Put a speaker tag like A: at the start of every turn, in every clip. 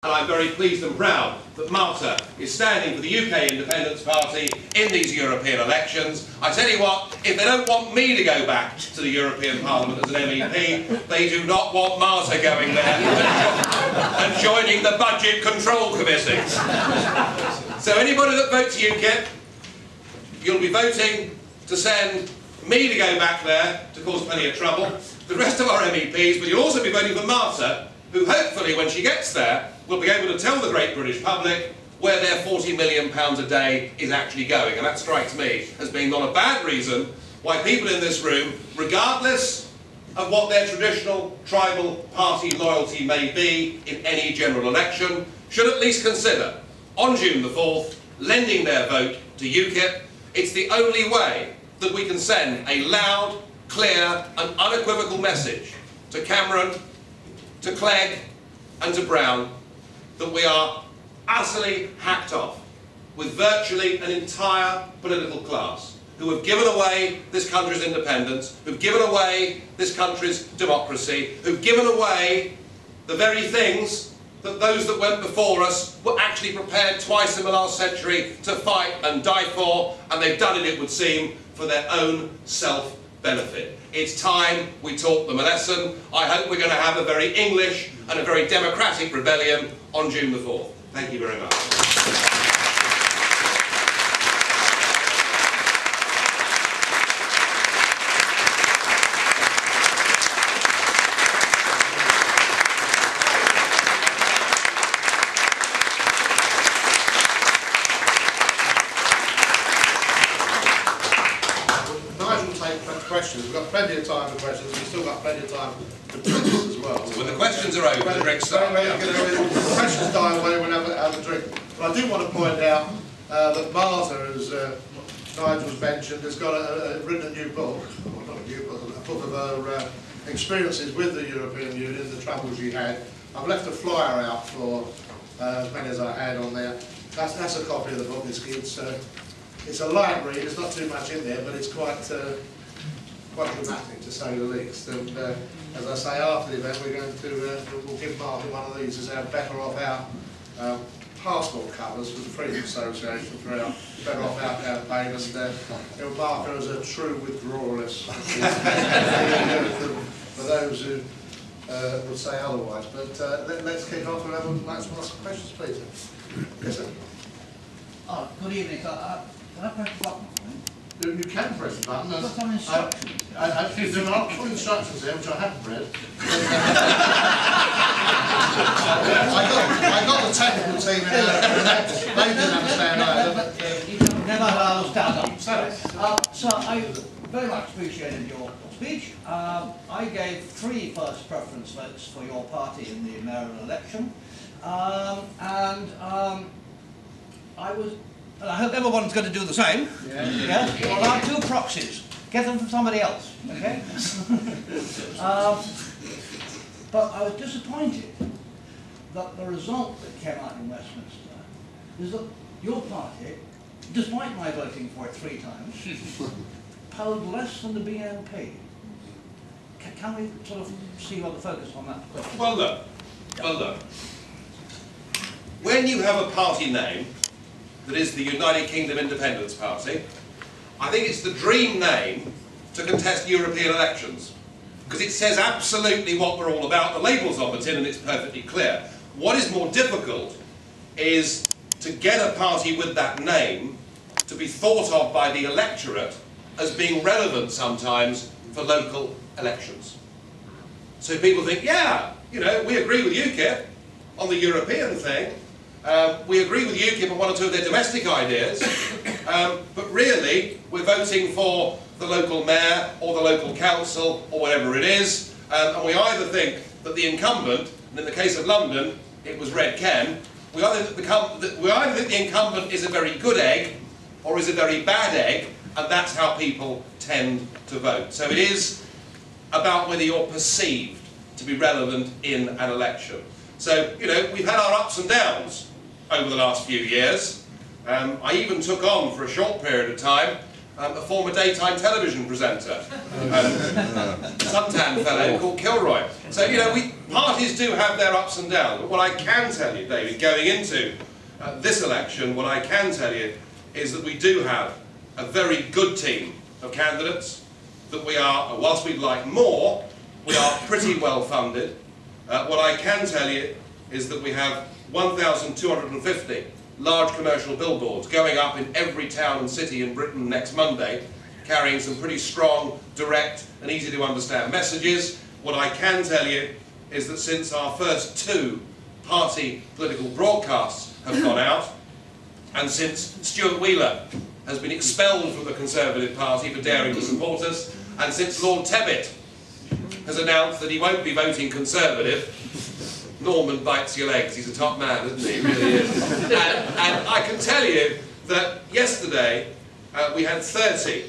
A: And I'm very pleased and proud that Malta is standing for the UK Independence Party in these European elections. I tell you what, if they don't want me to go back to the European Parliament as an MEP, they do not want Malta going there and joining the Budget Control Committee. So anybody that votes UKIP, you'll be voting to send me to go back there to cause plenty of trouble, the rest of our MEPs, but you'll also be voting for Malta, who hopefully, when she gets there, will be able to tell the great British public where their £40 million a day is actually going. And that strikes me as being not a bad reason why people in this room, regardless of what their traditional tribal party loyalty may be in any general election, should at least consider, on June the 4th, lending their vote to UKIP. It's the only way that we can send a loud, clear and unequivocal message to Cameron, to Clegg and to Brown that we are utterly hacked off with virtually an entire political class who have given away this country's independence, who've given away this country's democracy, who've given away the very things that those that went before us were actually prepared twice in the last century to fight and die for, and they've done it, it would seem, for their own self-benefit. It's time we taught them a lesson. I hope we're going to have a very English and a very democratic rebellion on June the 4th. Thank you very much.
B: Questions. We've got plenty of time for questions. We've still got plenty of time for drinks as well.
A: So when the questions are over, the drinks start.
B: The questions die away when we have a drink. But I do want to point out that Malta, as Nigel's mentioned, has got written a new book, well, not a new book, a book of her experiences with the European Union, the troubles she had. I've left a flyer out for as many as I had on there. That's a copy of the book. It's a light read. There's not too much in there, but it's quite dramatic, to say the least. And as I say, after the event, we're going to we'll give Martin one of these as our better off out passport covers for the Freedom Association for our better off out campaign, and it'll mark her as a true withdrawalist for those who would say otherwise. But let's kick off and have some questions, please. Yes, sir.
C: Oh, good evening. Can I press the button?
B: You can press the button.
C: I've got some instructions.
B: There are full instructions there, which I haven't read. I got the technical team in there. They didn't understand either.
C: Never allow us down. So I very much appreciated your speech. I gave 3 first preference votes for your party in the mayoral election. And I hope everyone's going to do the same. Yeah. Well, I have 2 proxies. Get them from somebody else. Okay. But I was disappointed that the result that came out in Westminster is that your party, despite my voting for it 3 times, polled less than the BNP. Can we sort of see what the focus on that question?
A: Well look. When you have a party name that is the United Kingdom Independence Party, I think it's the dream name to contest European elections, because it says absolutely what we're all about. The label's on the tin and it's perfectly clear. What is more difficult is to get a party with that name to be thought of by the electorate as being relevant sometimes for local elections. So people think, yeah, you know, we agree with UKIP on the European thing, we agree with UKIP on 1 or 2 of their domestic ideas, but really we're voting for the local mayor or the local council or whatever it is, and we either think that the incumbent, and in the case of London it was Red Ken, we either think the incumbent is a very good egg or is a very bad egg, and that's how people tend to vote. So it is about whether you're perceived to be relevant in an election. So, you know, we've had our ups and downs over the last few years. I even took on, for a short period of time, a former daytime television presenter, suntan fellow called Kilroy. So, you know, parties do have their ups and downs. But what I can tell you, David, going into this election, what I can tell you is that we do have a very good team of candidates, that we are, whilst we'd like more, we are pretty well funded. What I can tell you is that we have 1,250 large commercial billboards going up in every town and city in Britain next Monday, carrying some pretty strong, direct and easy to understand messages. What I can tell you is that since our first 2 party political broadcasts have gone out, and since Stuart Wheeler has been expelled from the Conservative Party for daring to support us, and since Lord Tebbit has announced that he won't be voting Conservative, Norman bites your legs. He's a top man, isn't he? He really is. And I can tell you that yesterday we had 30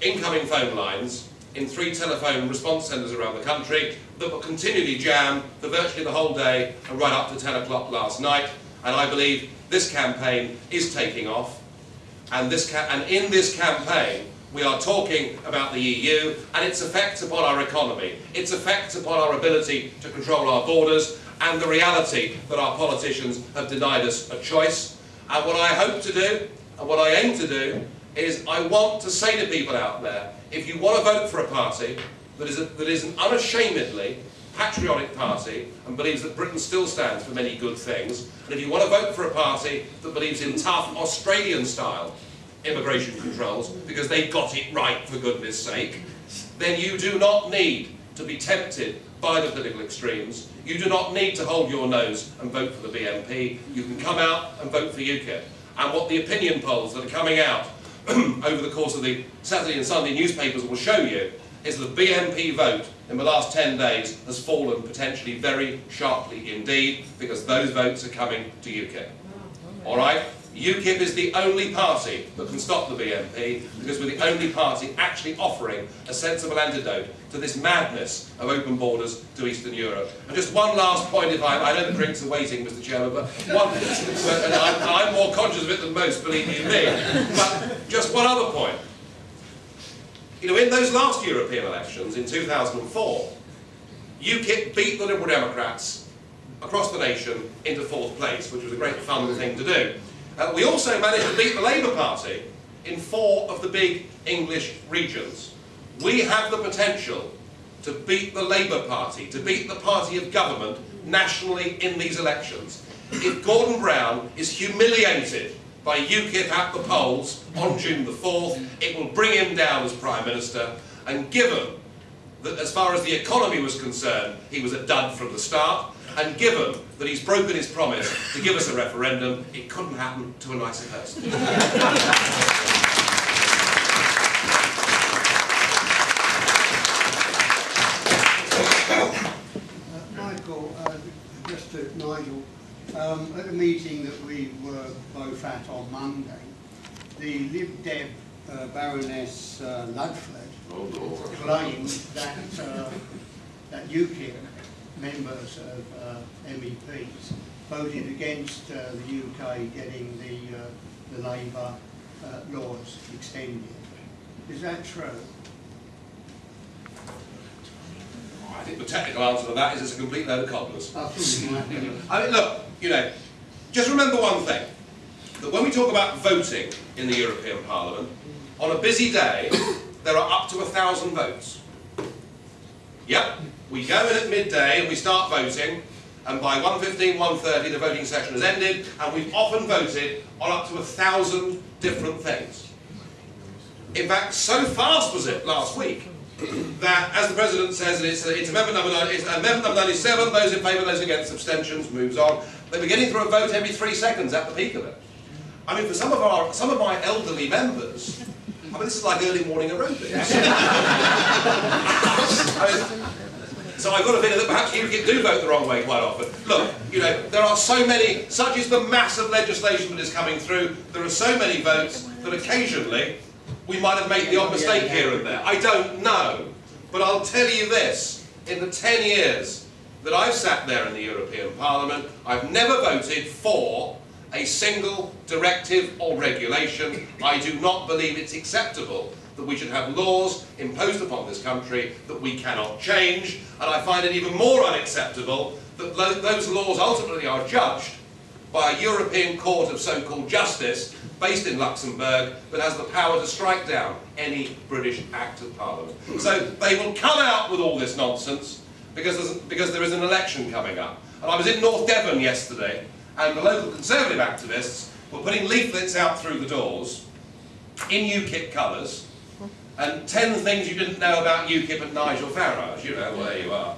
A: incoming phone lines in 3 telephone response centres around the country that were continually jammed for virtually the whole day and right up to 10 o'clock last night. And I believe this campaign is taking off. And in this campaign, we are talking about the EU and its effects upon our economy, its effects upon our ability to control our borders, and the reality that our politicians have denied us a choice. And what I hope to do, and what I aim to do, is I want to say to people out there, if you want to vote for a party that is an unashamedly patriotic party and believes that Britain still stands for many good things, and if you want to vote for a party that believes in tough Australian-style immigration controls, because they got it right, for goodness sake, then you do not need to be tempted by the political extremes. You do not need to hold your nose and vote for the BNP. You can come out and vote for UKIP. And what the opinion polls that are coming out over the course of the Saturday and Sunday newspapers will show you is that the BNP vote in the last 10 days has fallen potentially very sharply indeed, because those votes are coming to UKIP. All right? UKIP is the only party that can stop the BNP, because we're the only party actually offering a sensible antidote to this madness of open borders to Eastern Europe. And just one last point, if I know the drinks are waiting, Mr. Chairman, but I'm more conscious of it than most, believe you me. But just one other point. You know, in those last European elections in 2004, UKIP beat the Liberal Democrats across the nation into 4th place, which was a great fun thing to do. We also managed to beat the Labour Party in 4 of the big English regions. We have the potential to beat the Labour Party, to beat the party of government nationally in these elections. If Gordon Brown is humiliated by UKIP at the polls on June the 4th, it will bring him down as Prime Minister, and given that as far as the economy was concerned, he was a dud from the start, and given that he's broken his promise to give us a referendum, it couldn't happen to a nicer person.
D: Michael, just to Nigel, at a meeting that we were both at on Monday, the Lib Dem Baroness Ludford claimed that UKIP members of MEPs voted against the UK getting the Labour laws extended. Is that true?
A: I think the technical answer to that is it's a complete load of cobblers.
D: I thought you might be.
A: I mean, look, you know, just remember one thing, that when we talk about voting in the European Parliament, on a busy day, there are up to 1,000 votes. Yep. We go in at midday and we start voting, and by 1:15, 1:30 the voting session has ended, and we've often voted on up to 1,000 different things. In fact, so fast was it last week that, as the President says, it's amendment number 97, those in favour, those against, abstentions, moves on. They were getting through a vote every 3 seconds at the peak of it. I mean, for some of my elderly members, I mean, this is like early morning aerobics. So I've got a feeling that perhaps UKIP do vote the wrong way quite often. Look, you know, there are so many, such is the mass of legislation that is coming through, there are so many votes that occasionally we might have made the odd mistake here and there. I don't know. But I'll tell you this, in the 10 years that I've sat there in the European Parliament, I've never voted for a single directive or regulation. I do not believe it's acceptable that we should have laws imposed upon this country that we cannot change, and I find it even more unacceptable that those laws ultimately are judged by a European Court of so-called justice based in Luxembourg that has the power to strike down any British Act of Parliament. So they will come out with all this nonsense because there is an election coming up. And I was in North Devon yesterday, and the local Conservative activists were putting leaflets out through the doors in UKIP colours, and 10 things you didn't know about UKIP and Nigel Farage. You know, well, there you are.